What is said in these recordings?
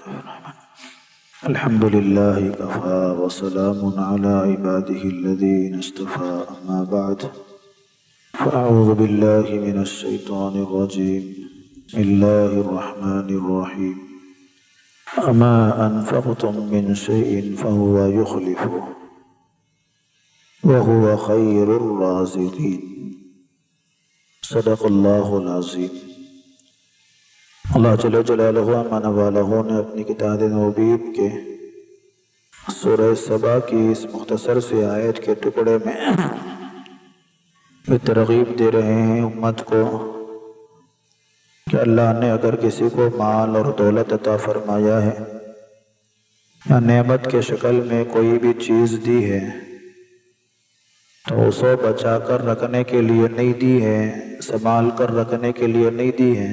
الحمد لله كفى وسلام على عباده الذين اصطفى أما بعد فأعوذ بالله من الشيطان الرجيم بسم الله الرحمن الرحيم أما أنفقتم من شيء فهو يخلفه وهو خير الرازقين صدق الله العظيم۔ اللہ جل جلالہ من والہ نے اپنی کتاب مبین کے سورہ سبا کی اس مختصر سے آیت کے ٹکڑے میں ترغیب دے رہے ہیں امت کو کہ اللہ نے اگر کسی کو مال اور دولت عطا فرمایا ہے یا نعمت کے شکل میں کوئی بھی چیز دی ہے تو اسے بچا کر رکھنے کے لیے نہیں دی ہے، سنبھال کر رکھنے کے لیے نہیں دی ہے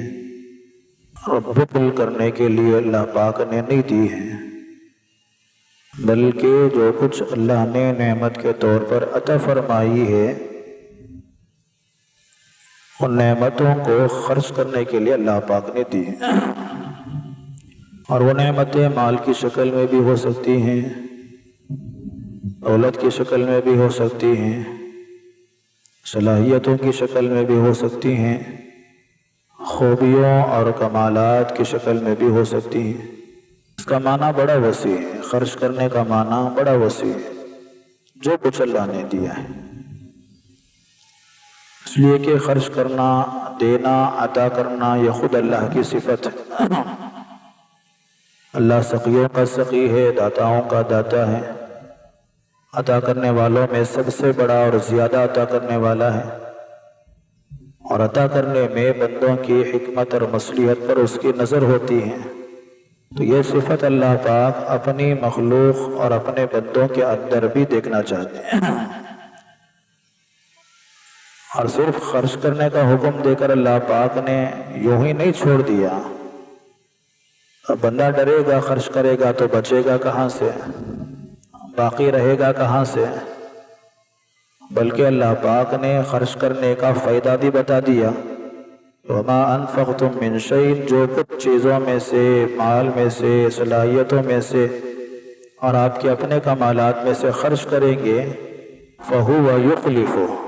اور بخل کرنے کے لیے اللہ پاک نے نہیں دی ہے، بلکہ جو کچھ اللہ نے نعمت کے طور پر عطا فرمائی ہے ان نعمتوں کو خرچ کرنے کے لیے اللہ پاک نے دی ہے۔ اور وہ نعمتیں مال کی شکل میں بھی ہو سکتی ہیں، دولت کی شکل میں بھی ہو سکتی ہیں، صلاحیتوں کی شکل میں بھی ہو سکتی ہیں، خوبیوں اور کمالات کی شکل میں بھی ہو سکتی ہیں۔ اس کا معنی بڑا وسیع ہے، خرچ کرنے کا معنی بڑا وسیع ہے، جو کچھ اللہ نے دیا ہے، اس لیے کہ خرچ کرنا، دینا، عطا کرنا یہ خود اللہ کی صفت ہے۔ اللہ سخیوں کا سخی ہے، داتاؤں کا داتا ہے، عطا کرنے والوں میں سب سے بڑا اور زیادہ عطا کرنے والا ہے، اور عطا کرنے میں بندوں کی حکمت اور مصلحت پر اس کی نظر ہوتی ہے۔ تو یہ صفت اللہ پاک اپنی مخلوق اور اپنے بندوں کے اندر بھی دیکھنا چاہتے ہیں، اور صرف خرچ کرنے کا حکم دے کر اللہ پاک نے یوں ہی نہیں چھوڑ دیا۔ اب بندہ ڈرے گا، خرچ کرے گا تو بچے گا کہاں سے، باقی رہے گا کہاں سے، بلکہ اللہ پاک نے خرچ کرنے کا فائدہ بھی بتا دیا۔ وَمَا أَنفَقْتُم مِّن شَيْءٍ، جو کچھ چیزوں میں سے، مال میں سے، صلاحیتوں میں سے اور آپ کے اپنے کمالات میں سے خرچ کریں گے فَهُوَ يُخْلِفُهُ،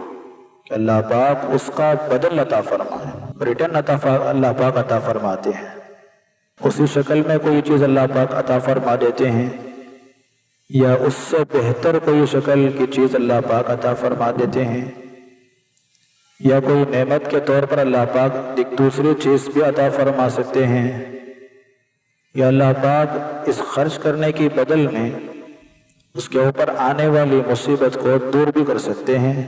کہ اللہ پاک اس کا بدل عطا فرمائے، ریٹرن اللہ پاک عطا فرماتے ہیں۔ اسی شکل میں کوئی چیز اللہ پاک عطا فرما دیتے ہیں، یا اس سے بہتر کوئی شکل کی چیز اللہ پاک عطا فرما دیتے ہیں، یا کوئی نعمت کے طور پر اللہ پاک ایک دوسری چیز بھی عطا فرما سکتے ہیں، یا اللہ پاک اس خرچ کرنے کی بدل میں اس کے اوپر آنے والی مصیبت کو دور بھی کر سکتے ہیں،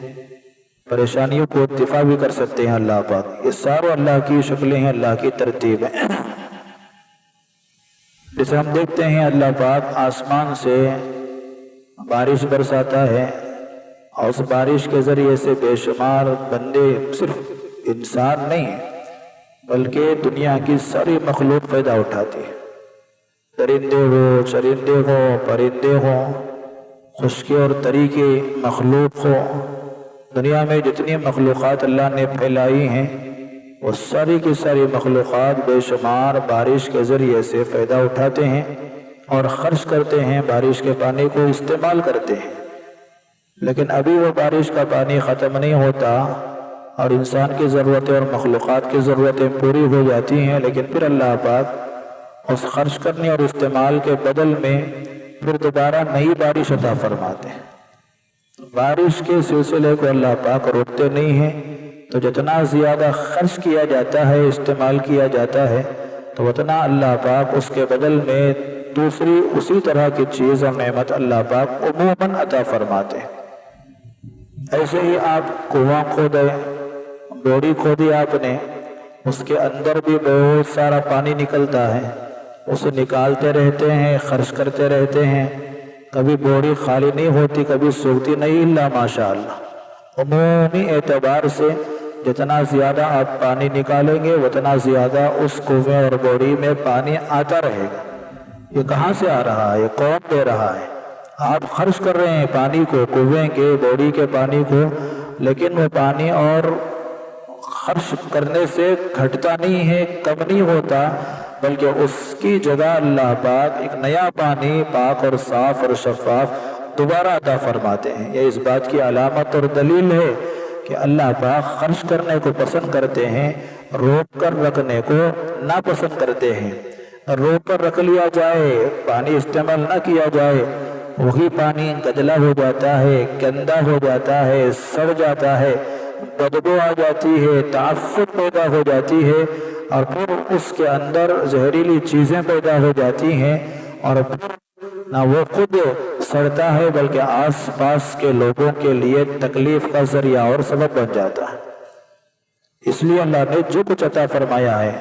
پریشانیوں کو دفاع بھی کر سکتے ہیں اللہ پاک۔ یہ سارے اللہ کی شکلیں ہیں، اللہ کی ترتیب ہے۔ جسے ہم دیکھتے ہیں اللہ پاک آسمان سے بارش برساتا ہے، اور اس بارش کے ذریعے سے بے شمار بندے، صرف انسان نہیں بلکہ دنیا کی ساری مخلوق فائدہ اٹھاتی ہے، درندے ہو، چرندے ہو، پرندے ہو، خشکی اور تری کی مخلوق ہو، دنیا میں جتنی مخلوقات اللہ نے پھیلائی ہیں وہ ساری کی ساری مخلوقات بے شمار بارش کے ذریعے سے فائدہ اٹھاتے ہیں اور خرچ کرتے ہیں، بارش کے پانی کو استعمال کرتے ہیں۔ لیکن ابھی وہ بارش کا پانی ختم نہیں ہوتا اور انسان کی ضرورتیں اور مخلوقات کی ضرورتیں پوری ہو جاتی ہیں، لیکن پھر اللہ پاک اس خرچ کرنے اور استعمال کے بدل میں پھر دوبارہ نئی بارش عطا فرماتے ہیں۔ بارش کے سلسلے کو اللہ پاک روکتے نہیں ہیں، تو جتنا زیادہ خرچ کیا جاتا ہے، استعمال کیا جاتا ہے، تو اتنا اللہ پاک اس کے بدل میں دوسری اسی طرح کی چیز اور نعمت اللہ پاک عموماً عطا فرماتے ہیں۔ ایسے ہی آپ کنواں کھودے، بوڑی کھودی آپ نے، اس کے اندر بھی بہت سارا پانی نکلتا ہے، اسے نکالتے رہتے ہیں، خرچ کرتے رہتے ہیں، کبھی بوڑی خالی نہیں ہوتی، کبھی سوکھتی نہیں، الا ماشاءاللہ۔ عمومی اعتبار سے جتنا زیادہ آپ پانی نکالیں گے اتنا زیادہ اس کنویں اور بوڑی میں پانی آتا رہے گا۔ یہ کہاں سے آ رہا ہے؟ یہ کون دے رہا ہے؟ آپ خرچ کر رہے ہیں پانی کو، کنویں کے، بوڑی کے پانی کو، لیکن وہ پانی اور خرچ کرنے سے گھٹتا نہیں ہے، کم نہیں ہوتا، بلکہ اس کی جگہ اللہ پاک ایک نیا پانی پاک اور صاف اور شفاف دوبارہ عطا فرماتے ہیں۔ یہ اس بات کی علامت اور دلیل ہے کہ اللہ پاک خرچ کرنے کو پسند کرتے ہیں، روک کر رکھنے کو ناپسند کرتے ہیں۔ روک کر رکھ لیا جائے، پانی استعمال نہ کیا جائے، وہی پانی گدلا ہو جاتا ہے، گندا ہو جاتا ہے، سڑ جاتا ہے، بدبو آ جاتی ہے، تعفن پیدا ہو جاتی ہے، اور پھر اس کے اندر زہریلی چیزیں پیدا ہو جاتی ہیں، اور پھر نہ وہ خود سڑتا ہے بلکہ آس پاس کے لوگوں کے لیے تکلیف کا ذریعہ اور سبب بن جاتا ہے۔ اس لیے اللہ نے جو کچھ عطا فرمایا ہے،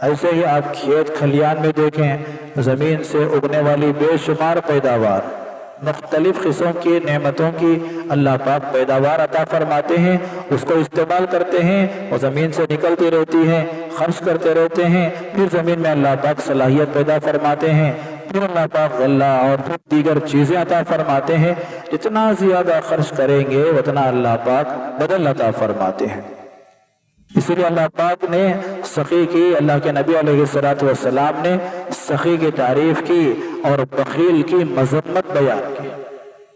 ایسے ہی آپ کھیت کھلیان میں دیکھیں، زمین سے اگنے والی بے شمار پیداوار، مختلف قسم کی نعمتوں کی اللہ پاک پیداوار عطا فرماتے ہیں، اس کو استعمال کرتے ہیں، وہ زمین سے نکلتی رہتی ہے، خرچ کرتے رہتے ہیں، پھر زمین میں اللہ پاک صلاحیت پیدا فرماتے ہیں، پھر اللہ پاک غلہ اور پھر دیگر چیزیں عطا فرماتے ہیں۔ جتنا زیادہ خرچ کریں گے اتنا اللہ پاک بدل عطا فرماتے ہیں۔ اس لیے اللہ پاک نے سخی کی، اللہ کے نبی علیہ السلام نے سخی کی تعریف کی اور بخیل کی مذمت بیان کی۔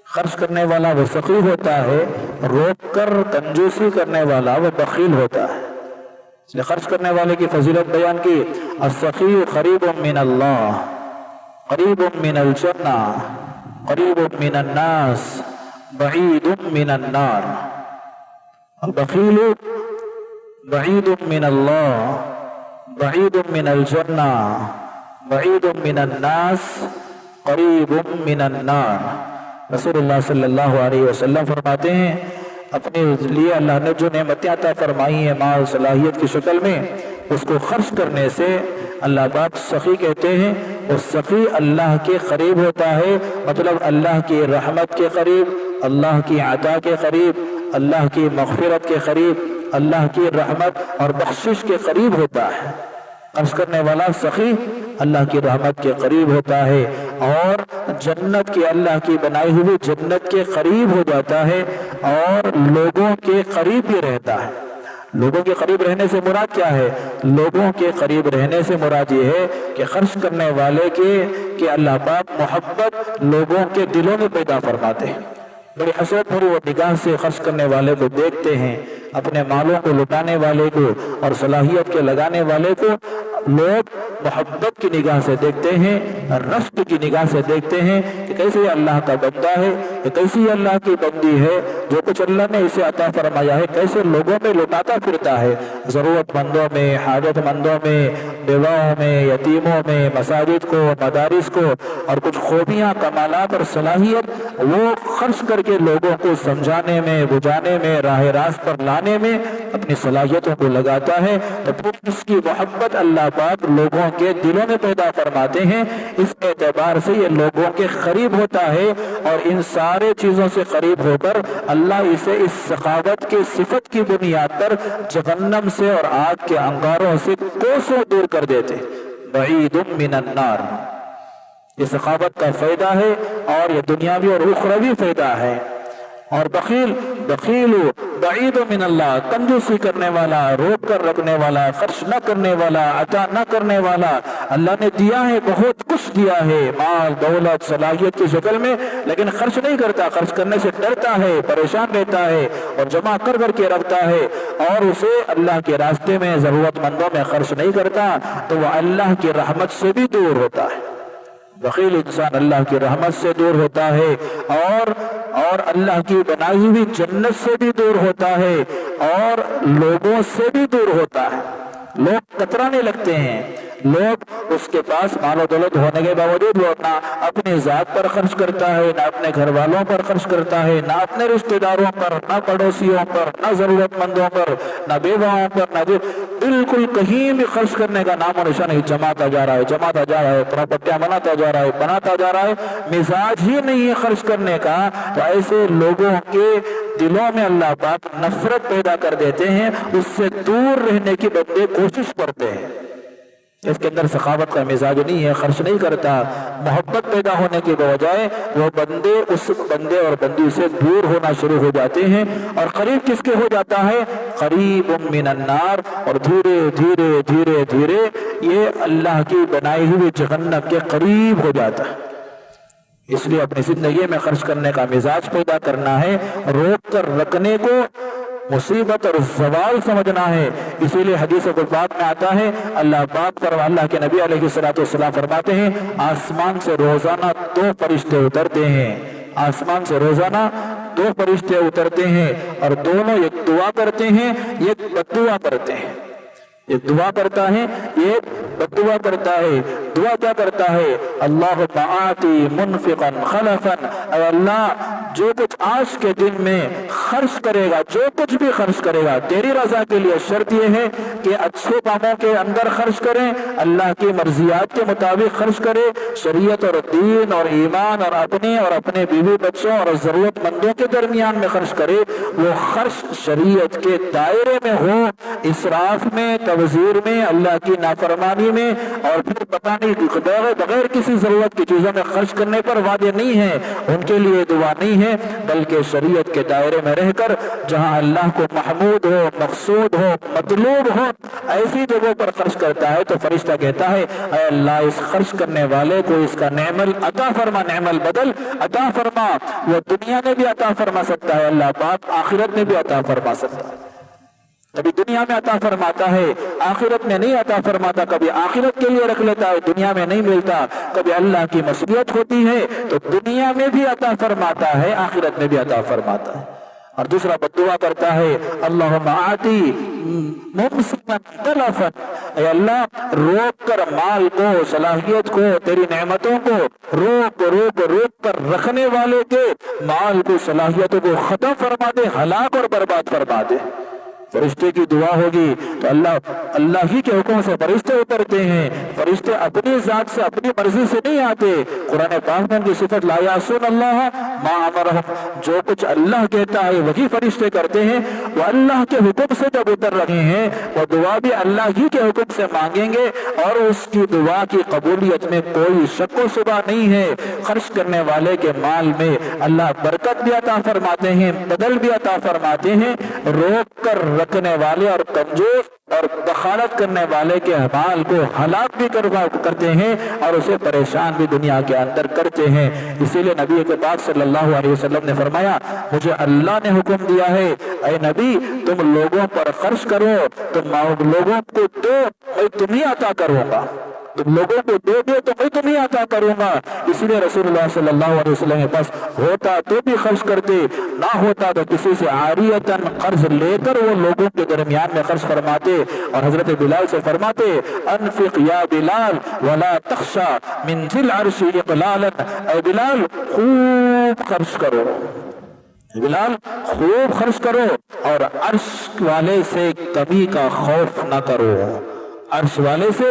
خرچ کرنے والا وہ سخی ہوتا ہے، روک کر کنجوسی کرنے والا وہ بخیل ہوتا ہے۔ اس لیے خرچ کرنے والے کی فضیلت بیان کی، السخی قریب من اللہ، قریب من الجنہ، قریب من الناس، بعید من النار۔ البخیل بعید من اللہ، بعید من الجنہ، بعید من الناس، قریب من النار۔ رسول اللہ صلی اللہ علیہ وسلم فرماتے ہیں، اپنے لیے اللہ نے جو نعمتیں عطا فرمائی ہیں مال صلاحیت کی شکل میں، اس کو خرچ کرنے سے اللہ پاک سخی کہتے ہیں، اور سخی اللہ کے قریب ہوتا ہے، مطلب اللہ کی رحمت کے قریب، اللہ کی عطا کے قریب، اللہ کی مغفرت کے قریب، اللہ کی رحمت اور بخشش کے قریب ہوتا ہے۔ خرچ کرنے والا سخی اللہ کی رحمت کے قریب ہوتا ہے اور جنت کی، اللہ کی بنائی ہوئی جنت کے قریب ہو جاتا ہے اور لوگوں کے قریب بھی رہتا ہے۔ لوگوں کے قریب رہنے سے مراد کیا ہے؟ لوگوں کے قریب رہنے سے مراد یہ ہے کہ خرچ کرنے والے کہ اللہ پاک محبت لوگوں کے دلوں میں پیدا فرماتے ہیں۔ بڑی حسرت بھری وہ نگاہ سے خرچ کرنے والے کو دیکھتے ہیں، اپنے مالوں کو لٹانے والے کو اور صلاحیت کے لگانے والے کو لوگ محبت کی نگاہ سے دیکھتے ہیں، رشک کی نگاہ سے دیکھتے ہیں کہ کیسے یہ اللہ کا بندہ ہے، کہ کیسی یہ اللہ کی بندی ہے، جو کچھ اللہ نے اسے عطا فرمایا ہے کیسے لوگوں میں لٹاتا پھرتا ہے، ضرورت مندوں میں، حاجت مندوں میں، بیواؤں میں، یتیموں میں، مساجد کو، مدارس کو، اور کچھ خوبیاں، کمالات اور صلاحیت وہ خرچ کر کے لوگوں کو سمجھانے میں، بجھانے میں، راہ راست پر لانے میں اپنی صلاحیتوں کو لگاتا ہے، تو پھر اس کی محبت اللہ پاک لوگوں کے دلوں میں پیدا فرماتے ہیں۔ اس اعتبار سے یہ لوگوں کے قریب ہوتا ہے اور ان سارے چیزوں سے قریب ہو کر اللہ اسے اس سخاوت کی صفت کی بنیاد پر جہنم سے اور آگ کے انگاروں سے کوسوں دور کر دیتے۔ بعید من النار، یہ سخاوت کا فائدہ ہے اور یہ دنیاوی اور اخروی فائدہ ہے۔ اور بخیل بعید من اللہ، کنجوسی کرنے والا، روک کر رکھنے والا، خرچ نہ کرنے والا، عطا نہ کرنے والا، اللہ نے دیا ہے، بہت کچھ دیا ہے، مال دولت صلاحیت کی شکل میں، لیکن خرچ نہیں کرتا، خرچ کرنے سے ڈرتا ہے، پریشان رہتا ہے اور جمع کر کر کے رکھتا ہے اور اسے اللہ کے راستے میں ضرورت مندوں میں خرچ نہیں کرتا، تو وہ اللہ کی رحمت سے بھی دور ہوتا ہے۔ بخیل انسان اللہ کی رحمت سے دور ہوتا ہے اور اللہ کی بنائی ہوئی جنت سے بھی دور ہوتا ہے اور لوگوں سے بھی دور ہوتا ہے۔ لوگ کترانے لگتے ہیں، لوگ اس کے پاس مال و دولت ہونے کے باوجود وہ نہ اپنی ذات پر خرچ کرتا ہے، نہ اپنے گھر والوں پر خرچ کرتا ہے، نہ اپنے رشتہ داروں پر، نہ پڑوسیوں پر، نہ ضرورت مندوں پر، نہ بیواؤں پر، نہ بالکل کہیں بھی خرچ کرنے کا نام و نشان نہیں، جماتا جا رہا ہے، پراپرٹیاں بناتا جا رہا ہے، مزاج ہی نہیں ہے خرچ کرنے کا۔ تو ایسے لوگوں کے دلوں میں اللہ پاک نفرت پیدا کر دیتے ہیں، اس سے دور رہنے کی بندے کوشش کرتے ہیں۔ اس کے اندر سخاوت کا مزاج نہیں ہے، خرچ نہیں کرتا، محبت پیدا ہونے کے بجائے وہ بندے اس بندے اور بندی سے دور ہونا شروع ہو جاتے ہیں اور قریب کس کے ہو جاتا ہے؟ قریب من النار، اور دھیرے دھیرے دھیرے دھیرے یہ اللہ کی بنائی ہوئی جہنم کے قریب ہو جاتا ہے۔ اس لیے اپنی زندگی میں خرچ کرنے کا مزاج پیدا کرنا ہے، روک کر رکھنے کو مصیبت اور زوال سمجھنا ہے۔ اسی لیے حدیث پاک میں آتا ہے، اللہ کے نبی علیہ السلام فرماتے ہیں، آسمان سے روزانہ 2 فرشتے اترتے ہیں، آسمان سے روزانہ 2 فرشتے اترتے ہیں، اور دونوں ایک دعا کرتے ہیں، ایک بد دعا کرتے ہیں۔ ایک دعا کرتا ہے، ایک بد دعا کرتا ہے۔ دعا کیا کرتا ہے؟ اللہم آتی منفقا خلفا، اے اللہ جو کچھ آج کے دن میں خرچ کرے گا، جو کچھ بھی خرچ کرے گا، تیری رضا کے لیے شرط یہ ہے کہ اچھے کاموں کے اندر خرچ کریں، اللہ کی مرضیات کے مطابق خرچ کرے، شریعت اور دین اور ایمان اور اپنے بیوی بچوں اور ضرورت مندوں کے درمیان میں خرچ کرے۔ وہ خرچ شریعت کے دائرے میں ہو، اسراف میں، تبذیر میں، اللہ کی نافرمانی میں، اور پھر پتہ نہیں بغیر کسی ضرورت کی چیزوں میں خرچ کرنے پر وعدے نہیں ہے، ان کے لیے دعا نہیں ہے، بلکہ شریعت کے دائرے میں رہ کر جہاں اللہ کو محمود ہو، مقصود ہو، مطلوب ہو، ایسی جگہوں پر خرچ کرتا ہے۔ تو فرشتہ کہتا ہے، اے اللہ اس خرچ کرنے والے کو اس کا نعم عطا فرما، نعم البدل عطا فرما۔ وہ دنیا میں بھی عطا فرما سکتا ہے اللہ پاک، آخرت میں بھی عطا فرما سکتا ہے۔ کبھی دنیا میں عطا فرماتا ہے، آخرت میں نہیں عطا فرماتا، کبھی آخرت کے لیے رکھ لیتا ہے، دنیا میں نہیں ملتا، کبھی اللہ کی مصیبت ہوتی ہے تو دنیا میں بھی عطا فرماتا ہے، آخرت میں بھی عطا فرماتا ہے۔ اور دوسرا بد دعا کرتا ہے، اللہم آتی ممسکا تلفا، اے اللہ روک کر مال کو، صلاحیت کو، تیری نعمتوں کو روک کر رکھنے والے کے مال کو، صلاحیتوں کو ختم فرما دے، ہلاک اور برباد فرما دے۔ فرشتے کی دعا ہوگی تو اللہ ہی کے حکم سے فرشتے اترتے ہیں۔ فرشتے اپنی ذات سے، اپنی مرضی سے نہیں آتے۔ قرآن پاک میں ان کی صفت لا یعصون اللہ ما امرہم، جو کچھ اللہ کہتا ہے وہی فرشتے کرتے ہیں۔ وہ اللہ کے حکم سے جب اتر رہے ہیں، وہ دعا بھی اللہ ہی کے حکم سے مانگیں گے، اور اس کی دعا کی قبولیت میں کوئی شک و شبہ نہیں ہے۔ خرچ کرنے والے کے مال میں اللہ برکت بھی عطا فرماتے ہیں، بدل بھی عطا فرماتے ہیں۔ روک کر رکھنے والے اور کنجوس اور دخالت کرنے والے کے مال کو ہلاک بھی کرتے ہیں، اور اسے پریشان بھی دنیا کے اندر کرتے ہیں۔ اسی لیے نبی کے پاک صلی اللہ علیہ وسلم نے فرمایا، مجھے اللہ نے حکم دیا ہے، اے نبی تم لوگوں پر خرچ کرو، تم لوگوں کو دو، میں تمہیں عطا کروں گا، تم لوگوں کو دو دے تو میں تمہیں عطا کروں گا۔ اسی لیے رسول اللہ صلی اللہ علیہ وسلم کے پاس ہوتا تو بھی خرچ کرتے، نہ ہوتا تو کسی سے عاریتاً قرض لے کر وہ لوگوں کے درمیان میں خرچ فرماتے۔ اور حضرت بلال سے فرماتے، انفق یا بلال ولا تخشى من ذی العرش اقلالا، اے بلال خوب خرچ کرو، بلال خوب خرچ کرو، اور عرش والے سے کمی کا خوف نہ کرو، عرش والے سے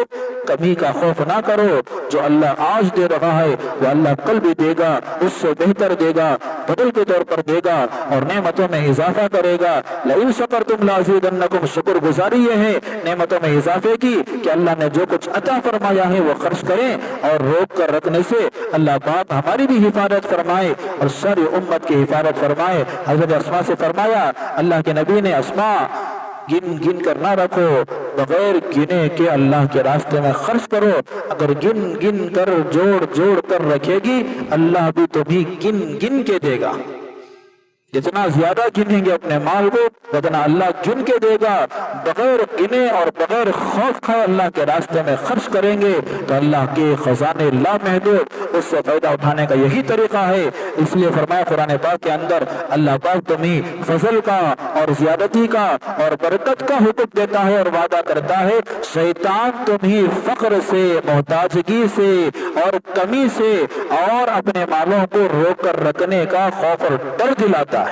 کمی کا خوف نہ کرو۔ جو اللہ آج دے رہا ہے وہ اللہ کل بھی دے گا، اس سے بہتر دے گا، بدل کے طور پر دے گا، اور نعمتوں میں اضافہ کرے گا۔ لئن شکرتم لازیدنکم، شکر گزاری یہ ہے نعمتوں میں اضافے کی کہ اللہ نے جو کچھ عطا فرمایا ہے وہ خرچ کریں، اور روک کر رکھنے سے اللہ پاک ہماری بھی حفاظت فرمائے اور ساری امت کی حفاظت فرمائے۔ حضرت اسماء سے فرمایا، اللہ کے نبی نے، اسماء گن کر نہ رکھو، بغیر گنے کے اللہ کے راستے میں خرچ کرو، اگر گن کر جوڑ کر رکھے گی، اللہ بھی تمہیں گن کے دے گا۔ جتنا زیادہ گنیں گے اپنے مال کو، اتنا اللہ گن کے دے گا۔ بغیر گنے اور بغیر خوف کھائے اللہ کے راستے میں خرچ کریں گے تو اللہ کے خزانے لامحدود، اس سے فائدہ اٹھانے کا یہی طریقہ ہے۔ اس لیے فرمایا قرآن پاک کے اندر، اللہ پاک تمہیں فضل کا اور زیادتی کا اور برکت کا حکم دیتا ہے اور وعدہ کرتا ہے، شیطان تمہیں فقر سے، محتاجگی سے اور کمی سے اور اپنے مالوں کو روک کر رکھنے کا خوف اور ڈر دلاتا ہے۔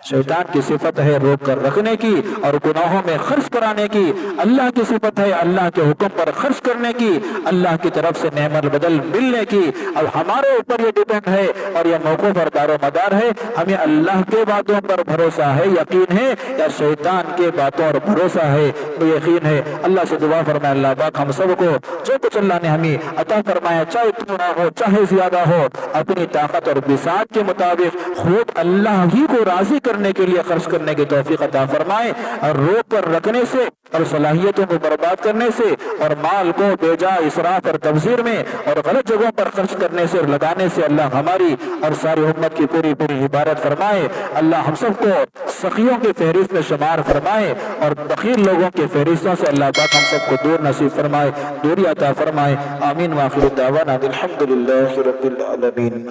شیطان کی صفت ہے روک کر رکھنے کی اور گناہوں میں خرچ کرانے کی۔ اللہ کی صفت ہے اللہ کے حکم پر خرچ کرنے کی، اللہ کی طرف سے نعمت بدل ملنے کی۔ اب ہمارے اوپر یہ ڈیپینڈ ہے اور یہ موقف اور دار و مدار ہے، ہمیں اللہ کے باتوں پر بھروسہ ہے، یقین ہے، یا شیطان کے باتوں پر بھروسہ ہے، وہ یقین ہے۔ اللہ سے دعا فرمائے اللہ پاک ہم سب کو جو کچھ اللہ نے ہمیں عطا فرمایا، چاہے تھوڑا ہو چاہے زیادہ ہو، اپنی طاقت اور بساط کے مطابق خود اللہ ہی کو راضی کر کرنے کے لیے خرچ کرنے کی توفیق عطا فرمائے، اور روک کر رکھنے سے اور صلاحیتوں کو برباد کرنے سے اور مال کو بے جا اسراف اور تبذیر میں اور غلط جگہوں پر خرچ کرنے سے اور لگانے سے اللہ ہماری اور ساری امت کی پوری پوری حفاظت فرمائے۔ اللہ ہم سب کو سخیوں کی فہرست میں شمار فرمائے اور بخیل لوگوں کے فہرستوں سے اللہ پاک ہم سب کو دور نصیب فرمائے، دوری عطا فرمائے۔ آمین۔ وآخر دعوانا الحمدللہ رب العالمین۔